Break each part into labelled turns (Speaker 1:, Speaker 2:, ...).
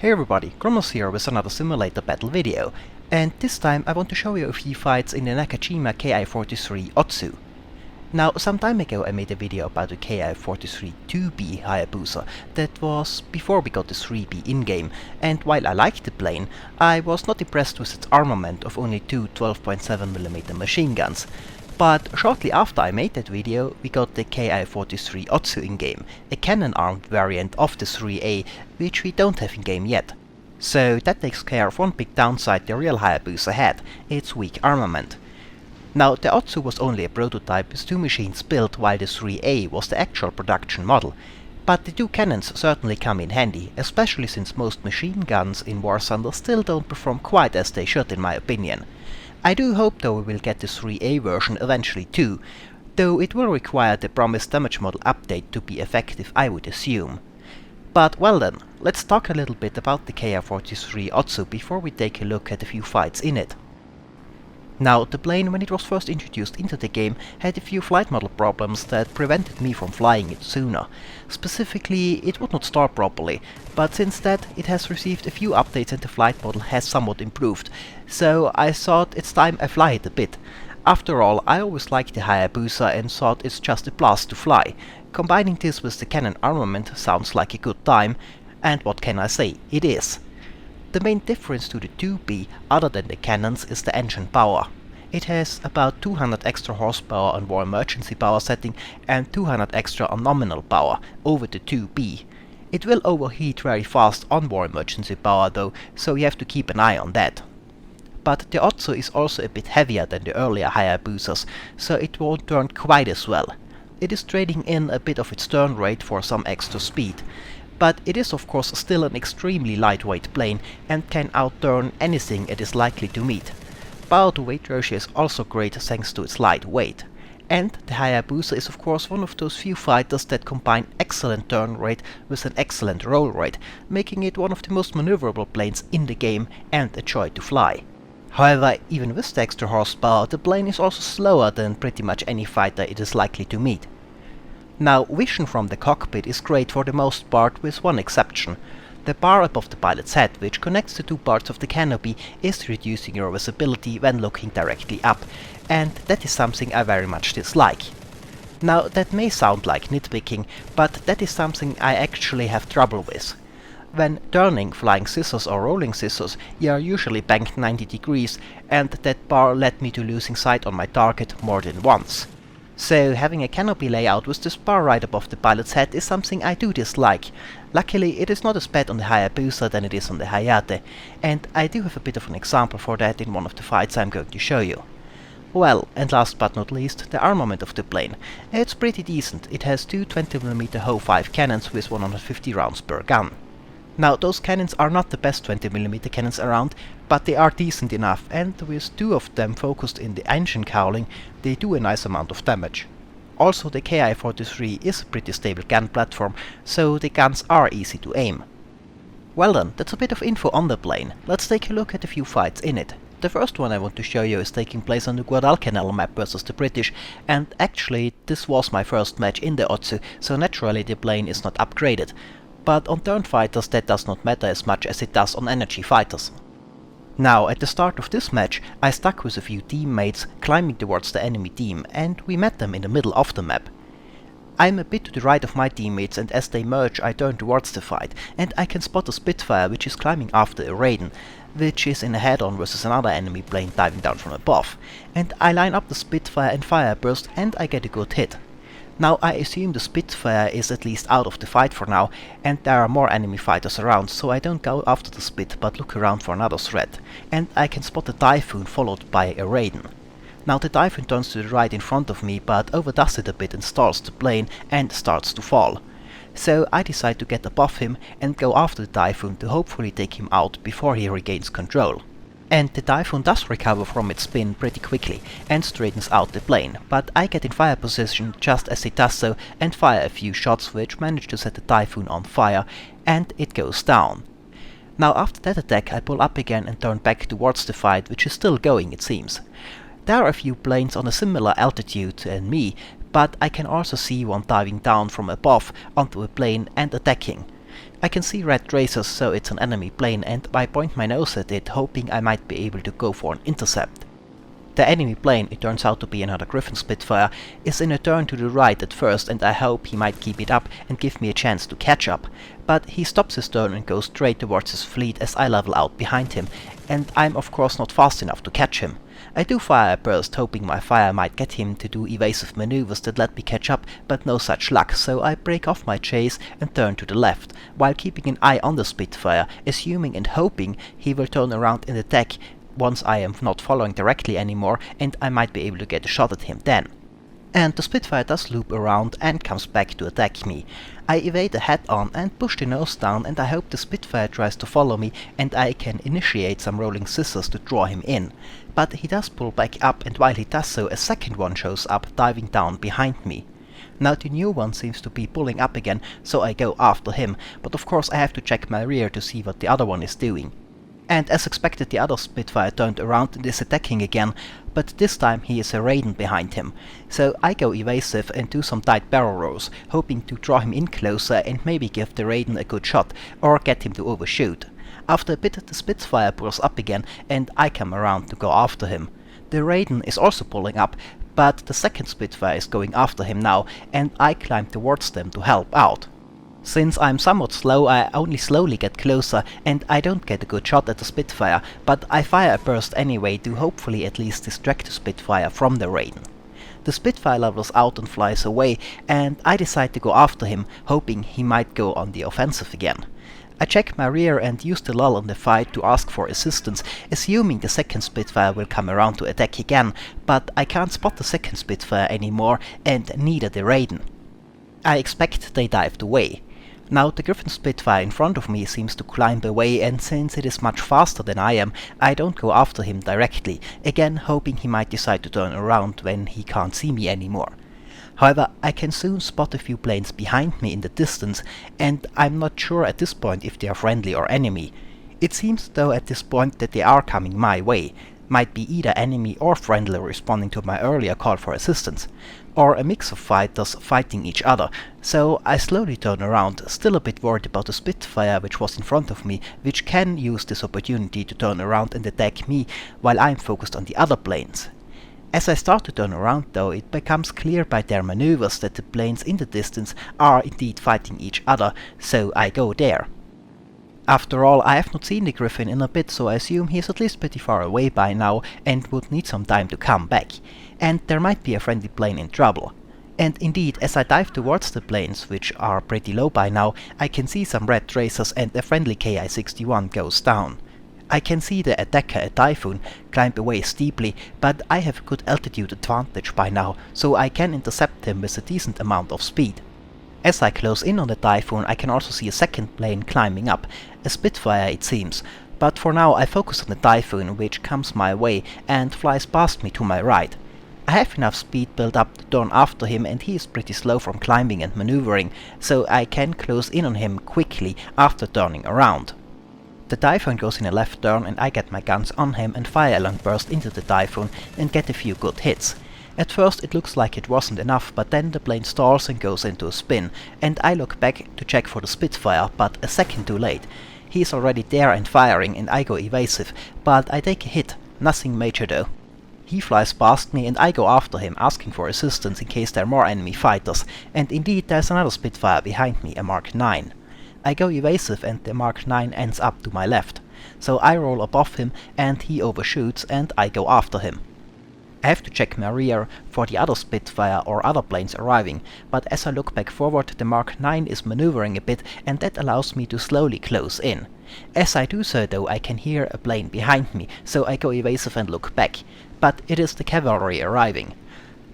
Speaker 1: Hey everybody, Gromos here with another simulator battle video, and this time I want to show you a few fights in the Nakajima Ki-43 Otsu. Now, some time ago I made a video about the Ki-43 2B Hayabusa. That was before we got the 3B in-game, and while I liked the plane, I was not impressed with its armament of only two 12.7mm machine guns. But shortly after I made that video, we got the Ki-43 Otsu in-game, a cannon-armed variant of the 3A, which we don't have in-game yet. So that takes care of one big downside the real Hayabusa had, its weak armament. Now, the Otsu was only a prototype with two machines built, while the 3A was the actual production model. But the two cannons certainly come in handy, especially since most machine guns in War Thunder still don't perform quite as they should in my opinion. I do hope though we will get the 3A version eventually too, though it will require the promised damage model update to be effective, I would assume. But well then, let's talk a little bit about the Ki-43 Otsu before we take a look at a few fights in it. Now, the plane, when it was first introduced into the game, had a few flight model problems that prevented me from flying it sooner. Specifically, it would not start properly, but since that it has received a few updates and the flight model has somewhat improved, so I thought it's time I fly it a bit. After all, I always liked the Hayabusa and thought it's just a blast to fly. Combining this with the cannon armament sounds like a good time, and what can I say, it is. The main difference to the 2B, other than the cannons, is the engine power. It has about 200 extra horsepower on war emergency power setting and 200 extra on nominal power over the 2B. It will overheat very fast on war emergency power though, so you have to keep an eye on that. But the Otsu is also a bit heavier than the earlier Hayabusas, so it won't turn quite as well. It is trading in a bit of its turn rate for some extra speed. But it is of course still an extremely lightweight plane and can outturn anything it is likely to meet. Power to weight ratio is also great thanks to its light weight. And the Hayabusa is of course one of those few fighters that combine excellent turn rate with an excellent roll rate, making it one of the most maneuverable planes in the game and a joy to fly. However, even with the extra horsepower, the plane is also slower than pretty much any fighter it is likely to meet. Now, vision from the cockpit is great for the most part, with one exception. The bar above the pilot's head, which connects the two parts of the canopy, is reducing your visibility when looking directly up, and that is something I very much dislike. Now, that may sound like nitpicking, but that is something I actually have trouble with. When turning, flying scissors or rolling scissors, you are usually banked 90 degrees, and that bar led me to losing sight on my target more than once. So having a canopy layout with this bar right above the pilot's head is something I do dislike. Luckily it is not as bad on the Hayabusa than it is on the Hayate, and I do have a bit of an example for that in one of the fights I'm going to show you. Well, and last but not least, the armament of the plane. It's pretty decent. It has two 20mm Ho-5 cannons with 150 rounds per gun. Now, those cannons are not the best 20mm cannons around, but they are decent enough, and with two of them focused in the engine cowling, they do a nice amount of damage. Also, the Ki-43 is a pretty stable gun platform, so the guns are easy to aim. Well then, that's a bit of info on the plane. Let's take a look at a few fights in it. The first one I want to show you is taking place on the Guadalcanal map versus the British, and actually this was my first match in the Otsu, so naturally the plane is not upgraded. But on turn fighters that does not matter as much as it does on energy fighters. Now, at the start of this match, I stuck with a few teammates climbing towards the enemy team, and we met them in the middle of the map. I'm a bit to the right of my teammates, and as they merge I turn towards the fight, and I can spot a Spitfire which is climbing after a Raiden, which is in a head-on versus another enemy plane diving down from above, and I line up the Spitfire and fire burst and I get a good hit. Now, I assume the Spitfire is at least out of the fight for now, and there are more enemy fighters around, so I don't go after the Spit but look around for another threat, and I can spot a Typhoon followed by a Raiden. Now, the Typhoon turns to the right in front of me but overdoes it a bit and stalls the plane and starts to fall. So I decide to get above him and go after the Typhoon to hopefully take him out before he regains control. And the Typhoon does recover from its spin pretty quickly and straightens out the plane, but I get in fire position just as it does so and fire a few shots which manage to set the Typhoon on fire, and it goes down. Now, after that attack I pull up again and turn back towards the fight, which is still going it seems. There are a few planes on a similar altitude than me, but I can also see one diving down from above onto a plane and attacking. I can see red tracers, so it's an enemy plane, and I point my nose at it, hoping I might be able to go for an intercept. The enemy plane, it turns out to be another Griffin Spitfire, is in a turn to the right at first, and I hope he might keep it up and give me a chance to catch up. But he stops his turn and goes straight towards his fleet as I level out behind him, and I'm of course not fast enough to catch him. I do fire a burst, hoping my fire might get him to do evasive maneuvers that let me catch up, but no such luck, so I break off my chase and turn to the left, while keeping an eye on the Spitfire, assuming and hoping he will turn around and attack once I am not following directly anymore, and I might be able to get a shot at him then. And the Spitfire does loop around and comes back to attack me. I evade the head-on and push the nose down, and I hope the Spitfire tries to follow me and I can initiate some rolling scissors to draw him in. But he does pull back up, and while he does so, a second one shows up, diving down behind me. Now the new one seems to be pulling up again, so I go after him, but of course I have to check my rear to see what the other one is doing. And as expected, the other Spitfire turned around and is attacking again, but this time he is a Raiden behind him. So I go evasive and do some tight barrel rolls, hoping to draw him in closer and maybe give the Raiden a good shot, or get him to overshoot. After a bit, the Spitfire pulls up again, and I come around to go after him. The Raiden is also pulling up, but the second Spitfire is going after him now, and I climb towards them to help out. Since I'm somewhat slow, I only slowly get closer, and I don't get a good shot at the Spitfire, but I fire a burst anyway to hopefully at least distract the Spitfire from the Raiden. The Spitfire levels out and flies away, and I decide to go after him, hoping he might go on the offensive again. I check my rear and use the lull in the fight to ask for assistance, assuming the second Spitfire will come around to attack again, but I can't spot the second Spitfire anymore, and neither the Raiden. I expect they dived away. Now the Griffin Spitfire in front of me seems to climb away, and since it is much faster than I am, I don't go after him directly, again hoping he might decide to turn around when he can't see me anymore. However, I can soon spot a few planes behind me in the distance, and I'm not sure at this point if they are friendly or enemy. It seems though at this point that they are coming my way. Might be either enemy or friendly responding to my earlier call for assistance, or a mix of fighters fighting each other, so I slowly turn around, still a bit worried about the Spitfire which was in front of me, which can use this opportunity to turn around and attack me while I'm focused on the other planes. As I start to turn around though, it becomes clear by their maneuvers that the planes in the distance are indeed fighting each other, so I go there. After all, I have not seen the Griffin in a bit, so I assume he is at least pretty far away by now and would need some time to come back. And there might be a friendly plane in trouble. And indeed, as I dive towards the planes, which are pretty low by now, I can see some red tracers and a friendly Ki-61 goes down. I can see the attacker, a Typhoon, climb away steeply, but I have a good altitude advantage by now, so I can intercept him with a decent amount of speed. As I close in on the Typhoon, I can also see a second plane climbing up, a Spitfire it seems, but for now I focus on the Typhoon, which comes my way and flies past me to my right. I have enough speed built up to turn after him, and he is pretty slow from climbing and maneuvering, so I can close in on him quickly after turning around. The Typhoon goes in a left turn, and I get my guns on him and fire a long burst into the Typhoon and get a few good hits. At first it looks like it wasn't enough, but then the plane stalls and goes into a spin, and I look back to check for the Spitfire, but a second too late. He is already there and firing, and I go evasive, but I take a hit, nothing major though. He flies past me and I go after him, asking for assistance in case there are more enemy fighters, and indeed there's another Spitfire behind me, a Mark 9. I go evasive and the Mark 9 ends up to my left, so I roll above him and he overshoots and I go after him. I have to check my rear for the other Spitfire or other planes arriving, but as I look back forward, the Mark 9 is maneuvering a bit, and that allows me to slowly close in. As I do so though, I can hear a plane behind me, so I go evasive and look back, but it is the cavalry arriving.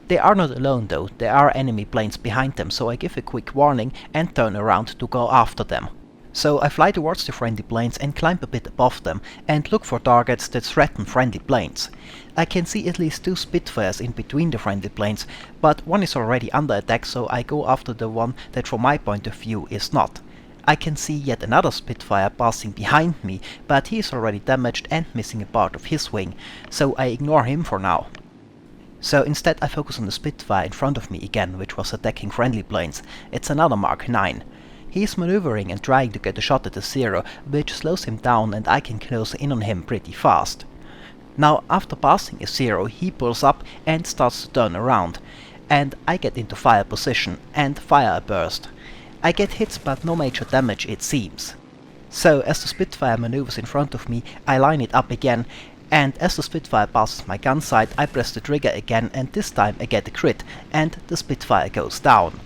Speaker 1: They are not alone though, there are enemy planes behind them, so I give a quick warning and turn around to go after them. So I fly towards the friendly planes and climb a bit above them and look for targets that threaten friendly planes. I can see at least 2 Spitfires in between the friendly planes, but one is already under attack, so I go after the one that from my point of view is not. I can see yet another Spitfire passing behind me, but he is already damaged and missing a part of his wing, so I ignore him for now. So instead I focus on the Spitfire in front of me again, which was attacking friendly planes. It's another Mark 9. He's maneuvering and trying to get a shot at the Zero, which slows him down and I can close in on him pretty fast. Now after passing a Zero, he pulls up and starts to turn around, and I get into fire position and fire a burst. I get hits but no major damage it seems. So as the Spitfire maneuvers in front of me, I line it up again, and as the Spitfire passes my gun sight, I press the trigger again, and this time I get a crit and the Spitfire goes down.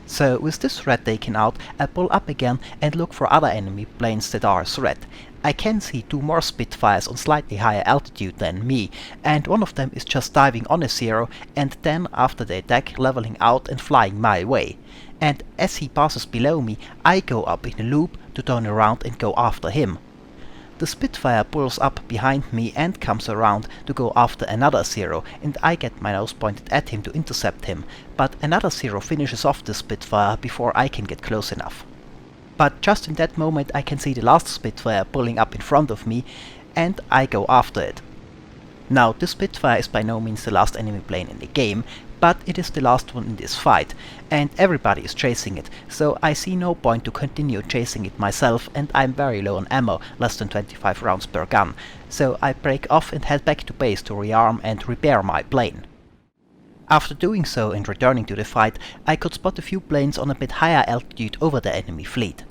Speaker 1: So with this threat taken out, I pull up again and look for other enemy planes that are a threat. I can see 2 more Spitfires on slightly higher altitude than me, and one of them is just diving on a Zero and then after the attack leveling out and flying my way. And as he passes below me, I go up in a loop to turn around and go after him. The Spitfire pulls up behind me and comes around to go after another Zero, and I get my nose pointed at him to intercept him, but another Zero finishes off the Spitfire before I can get close enough. But just in that moment I can see the last Spitfire pulling up in front of me, and I go after it. Now this Spitfire is by no means the last enemy plane in the game, but it is the last one in this fight, and everybody is chasing it, so I see no point to continue chasing it myself, and I'm very low on ammo, less than 25 rounds per gun, so I break off and head back to base to rearm and repair my plane. After doing so and returning to the fight, I could spot a few planes on a bit higher altitude over the enemy fleet.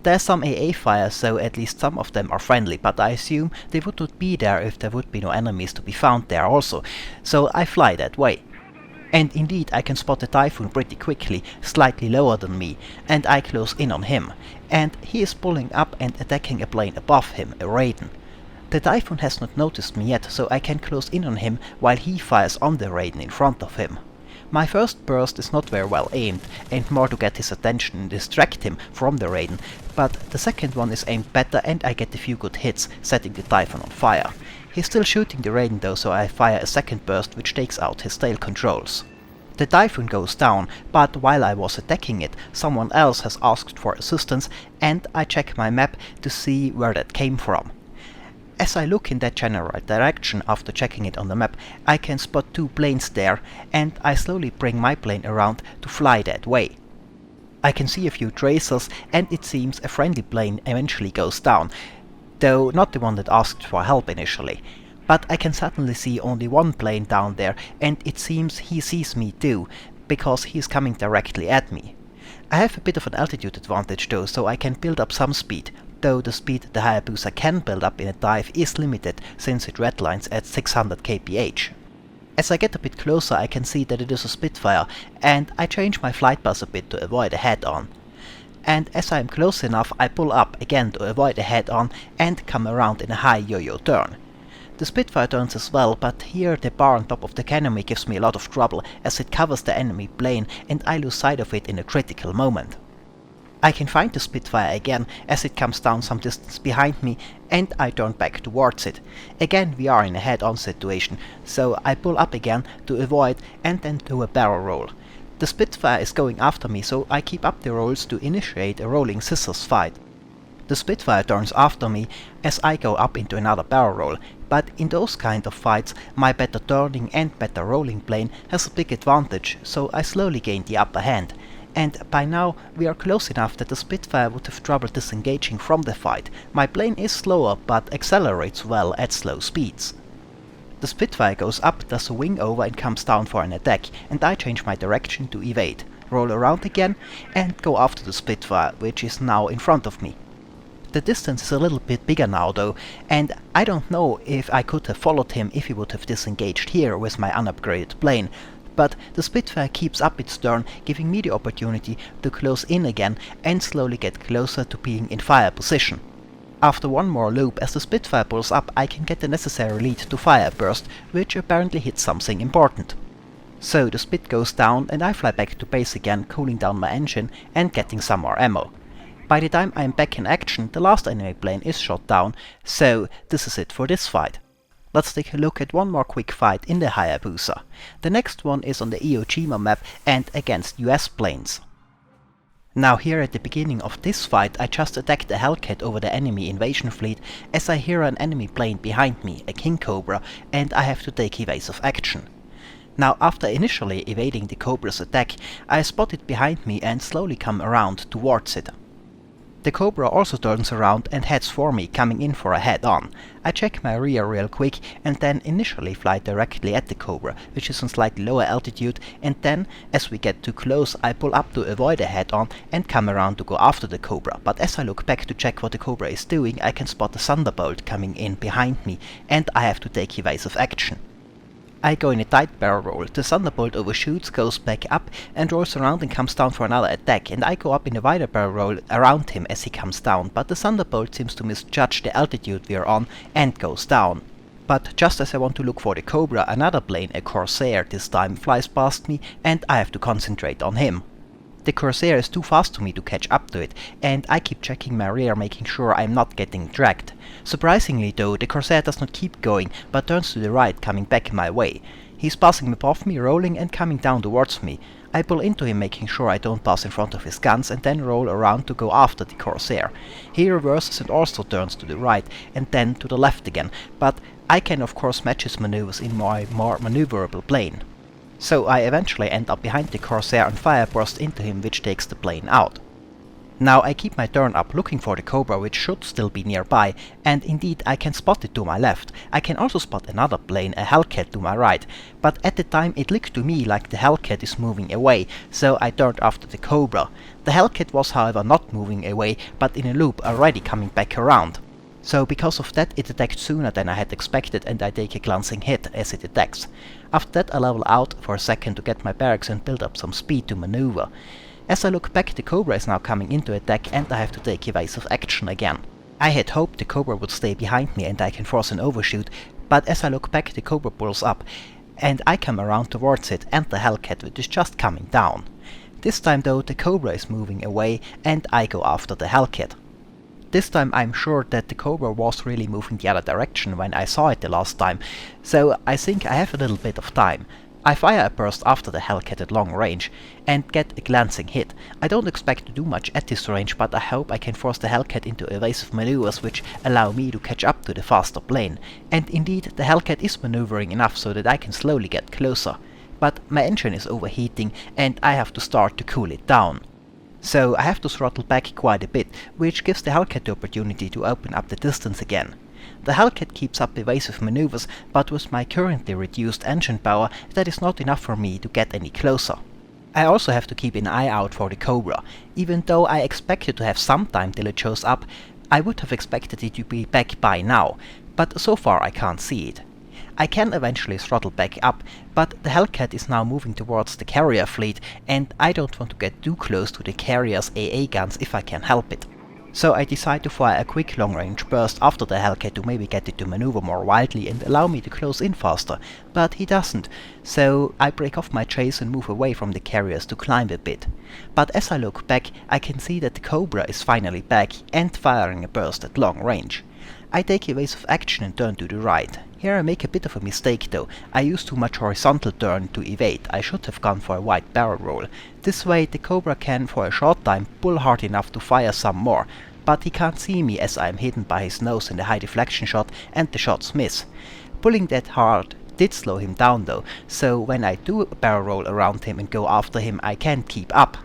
Speaker 1: There's some AA fire, so at least some of them are friendly, but I assume they would not be there if there would be no enemies to be found there also, so I fly that way. And indeed I can spot the Typhoon pretty quickly, slightly lower than me, and I close in on him, and he is pulling up and attacking a plane above him, a Raiden. The Typhoon has not noticed me yet, so I can close in on him while he fires on the Raiden in front of him. My first burst is not very well aimed, and more to get his attention and distract him from the Raiden, but the second one is aimed better and I get a few good hits, setting the Typhoon on fire. He's still shooting the Raiden though, so I fire a second burst which takes out his tail controls. The Typhoon goes down, but while I was attacking it, someone else has asked for assistance, and I check my map to see where that came from. As I look in that general direction after checking it on the map, I can spot 2 planes there, and I slowly bring my plane around to fly that way. I can see a few tracers, and it seems a friendly plane eventually goes down, though not the one that asked for help initially. But I can certainly see only one plane down there, and it seems he sees me too, because he is coming directly at me. I have a bit of an altitude advantage though, so I can build up some speed, though the speed the Hayabusa can build up in a dive is limited since it redlines at 600 kph. As I get a bit closer I can see that it is a Spitfire, and I change my flight path a bit to avoid a head-on. And as I am close enough I pull up again to avoid a head-on and come around in a high yo-yo turn. The Spitfire turns as well, but here the bar on top of the canopy gives me a lot of trouble as it covers the enemy plane and I lose sight of it in a critical moment. I can find the Spitfire again as it comes down some distance behind me, and I turn back towards it. Again we are in a head-on situation, so I pull up again to avoid and then do a barrel roll. The Spitfire is going after me, so I keep up the rolls to initiate a rolling scissors fight. The Spitfire turns after me as I go up into another barrel roll, but in those kind of fights my better turning and better rolling plane has a big advantage, so I slowly gain the upper hand. And by now we are close enough that the Spitfire would have trouble disengaging from the fight. My plane is slower but accelerates well at slow speeds. The Spitfire goes up, does a wing over and comes down for an attack, and I change my direction to evade, roll around again and go after the Spitfire, which is now in front of me. The distance is a little bit bigger now though, and I don't know if I could have followed him if he would have disengaged here with my unupgraded plane. But the Spitfire keeps up its turn, giving me the opportunity to close in again and slowly get closer to being in fire position. After one more loop, as the Spitfire pulls up, I can get the necessary lead to fire burst, which apparently hits something important. So the Spit goes down and I fly back to base again, cooling down my engine and getting some more ammo. By the time I am back in action, the last enemy plane is shot down, so this is it for this fight. Let's take a look at one more quick fight in the Hayabusa. The next one is on the Nakajima map and against US planes. Now here at the beginning of this fight I just attacked a Hellcat over the enemy invasion fleet as I hear an enemy plane behind me, a King Cobra, and I have to take evasive action. Now after initially evading the Cobra's attack, I spot it behind me and slowly come around towards it. The Cobra also turns around and heads for me, coming in for a head-on. I check my rear real quick and then initially fly directly at the Cobra, which is on slightly lower altitude, and then, as we get too close, I pull up to avoid a head-on and come around to go after the Cobra. But as I look back to check what the Cobra is doing, I can spot the Thunderbolt coming in behind me, and I have to take evasive action. I go in a tight barrel roll, the Thunderbolt overshoots, goes back up and rolls around and comes down for another attack, and I go up in a wider barrel roll around him as he comes down, but the Thunderbolt seems to misjudge the altitude we are on and goes down. But just as I want to look for the Cobra, another plane, a Corsair this time, flies past me and I have to concentrate on him. The Corsair is too fast for me to catch up to it, and I keep checking my rear, making sure I'm not getting dragged. Surprisingly though, the Corsair does not keep going, but turns to the right, coming back my way. He's passing above me, rolling and coming down towards me. I pull into him, making sure I don't pass in front of his guns, and then roll around to go after the Corsair. He reverses and also turns to the right, and then to the left again, but I can of course match his maneuvers in my more maneuverable plane. So I eventually end up behind the Corsair and fire burst into him, which takes the plane out. Now I keep my turn up looking for the Cobra, which should still be nearby, and indeed I can spot it to my left. I can also spot another plane, a Hellcat, to my right, but at the time it looked to me like the Hellcat is moving away, so I turned after the Cobra. The Hellcat was however not moving away, but in a loop, already coming back around. So because of that it attacked sooner than I had expected, and I take a glancing hit as it attacks. After that I level out for a second to get my barracks and build up some speed to maneuver. As I look back, the Cobra is now coming into attack and I have to take evasive action again. I had hoped the Cobra would stay behind me and I can force an overshoot, but as I look back the Cobra pulls up and I come around towards it and the Hellcat, which is just coming down. This time though the Cobra is moving away and I go after the Hellcat. This time I'm sure that the Cobra was really moving the other direction when I saw it the last time, so I think I have a little bit of time. I fire a burst after the Hellcat at long range and get a glancing hit. I don't expect to do much at this range, but I hope I can force the Hellcat into evasive maneuvers which allow me to catch up to the faster plane. And indeed the Hellcat is maneuvering enough so that I can slowly get closer. But my engine is overheating and I have to start to cool it down. So I have to throttle back quite a bit, which gives the Hellcat the opportunity to open up the distance again. The Hellcat keeps up evasive maneuvers, but with my currently reduced engine power that is not enough for me to get any closer. I also have to keep an eye out for the Cobra. Even though I expected to have some time till it shows up, I would have expected it to be back by now, but so far I can't see it. I can eventually throttle back up, but the Hellcat is now moving towards the carrier fleet and I don't want to get too close to the carrier's AA guns if I can help it. So I decide to fire a quick long-range burst after the Hellcat to maybe get it to maneuver more wildly and allow me to close in faster, but he doesn't, so I break off my chase and move away from the carriers to climb a bit. But as I look back, I can see that the Cobra is finally back and firing a burst at long range. I take evasive action and turn to the right. Here I make a bit of a mistake though. I use too much horizontal turn to evade. I should have gone for a wide barrel roll. This way the Cobra can for a short time pull hard enough to fire some more, but he can't see me as I am hidden by his nose in the high deflection shot and the shots miss. Pulling that hard did slow him down though, so when I do a barrel roll around him and go after him I can't keep up.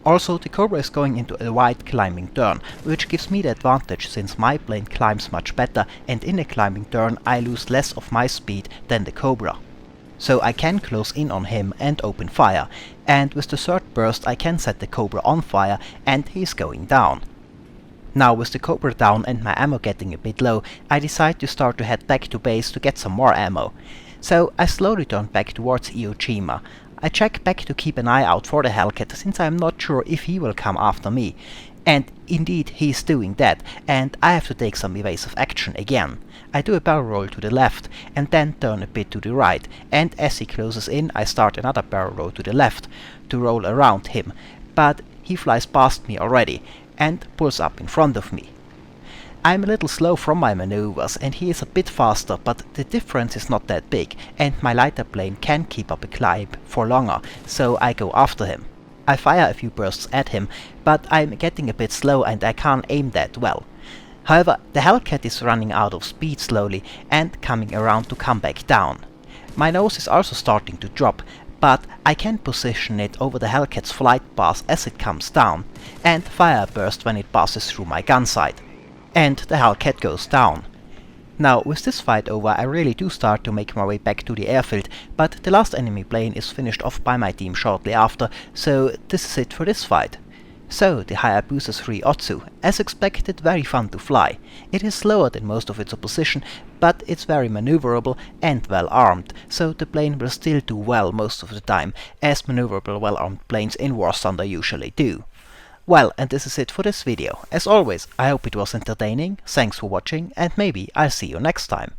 Speaker 1: Also, the Cobra is going into a wide climbing turn, which gives me the advantage since my plane climbs much better and in a climbing turn I lose less of my speed than the Cobra. So I can close in on him and open fire, and with the third burst I can set the Cobra on fire and he's going down. Now with the Cobra down and my ammo getting a bit low, I decide to start to head back to base to get some more ammo. So I slowly turn back towards Iwo-jima. I check back to keep an eye out for the Hellcat since I am not sure if he will come after me. And indeed he is doing that, and I have to take some evasive action again. I do a barrel roll to the left and then turn a bit to the right, and as he closes in I start another barrel roll to the left to roll around him, but he flies past me already and pulls up in front of me. I'm a little slow from my maneuvers and he is a bit faster, but the difference is not that big and my lighter plane can keep up a climb for longer, so I go after him. I fire a few bursts at him, but I'm getting a bit slow and I can't aim that well. However, the Hellcat is running out of speed slowly and coming around to come back down. My nose is also starting to drop, but I can position it over the Hellcat's flight path as it comes down, and fire burst when it passes through my gun sight. And the Hellcat goes down. Now, with this fight over, I really do start to make my way back to the airfield, but the last enemy plane is finished off by my team shortly after, so this is it for this fight. So, the Hayabusa 3 Otsu, as expected, very fun to fly. It is slower than most of its opposition, but it's very maneuverable and well armed, so the plane will still do well most of the time, as maneuverable well armed planes in War Thunder usually do. Well, and this is it for this video. As always, I hope it was entertaining, thanks for watching, and maybe I'll see you next time.